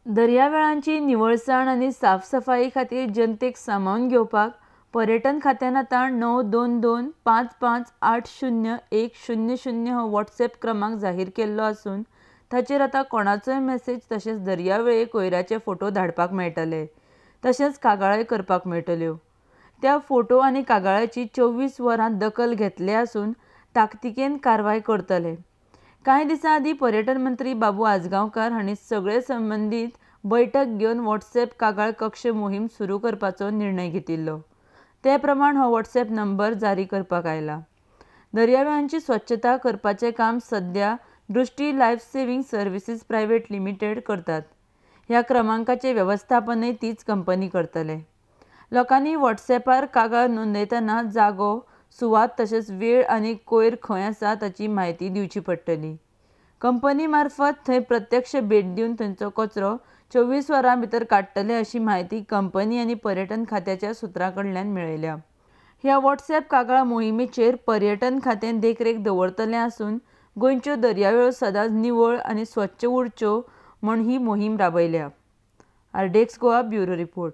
दर्यावेळांची निवळसाण आनी साफसफाई खातीर जनतेक सामावून घेवपाक पर्यटन खात्यान आतां 9225580100 हो व्हॉट्सॲप क्रमांक जाहीर केल्लो आसून ताचेर आतां कोणाचोय मॅसेज तशेंच दर्यावेळेक कोयराचे फोटो धाडपाक मेळटले, तशेंच कागाळ्योय करपाक मेळटल्यो। त्या फोटो आनी कागाळ्याची 24 वरां दखल घेतले आसून ताकतिकेन कारवाय करतले। कांय दिसां आदीं पर्यटन मंत्री बाबू आजगांवकार हांणी सगळे संबंदीत बैठक घेवन व्हॉट्सॲप कागाळ कक्ष मोहीम सुरू करपाचो निर्णय घेतिल्लो। ते प्रमाण हो व्हॉट्सॲप नंबर जारी करपाक आयला। दर्यावेळांची स्वच्छता करपाचें काम सध्या दृष्टी life saving services private limited करतात। ह्या क्रमांकाचें वेवस्थापनय तीच कंपनी करतले। लोकांनी व्हॉट्सॲपार कागाळ नोंदयतना जागो, सुवात तशेंच वेळ आनी कोयर खंय आसा ताची म्हायती दिवची पडटली। कंपनी मार्फत थंय प्रत्यक्ष भेट दिवन थंयचो कचरो 24 वरां भितर काडटले अशी म्हायती कंपनी आनी पर्यटन खात्याच्या सुत्रां कडल्यान मेळयल्या। ह्या व्हॉट्सॲप कागाळ मोहिमेचेर पर्यटन खातें देखरेख दवरतलें आसून गोंयच्यो दर्यावेळो सदांच निवळ आनी स्वच्छ उरच्यो म्हूण ही मोहीम राबयल्या। आरडेक्स गोवा ब्युरो रिपोर्ट।